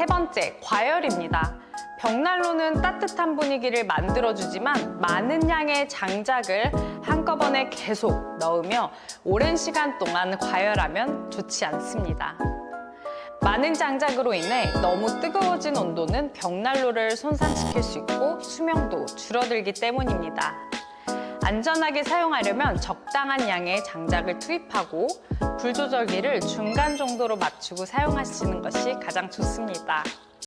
세 번째, 과열입니다. 벽난로는 따뜻한 분위기를 만들어주지만 많은 양의 장작을 한꺼번에 계속 넣으며 오랜 시간 동안 과열하면 좋지 않습니다. 많은 장작으로 인해 너무 뜨거워진 온도는 벽난로를 손상시킬 수 있고 수명도 줄어들기 때문입니다. 안전하게 사용하려면 적당한 양의 장작을 투입하고 불 조절기를 중간 정도로 맞추고 사용하시는 것이 가장 좋습니다.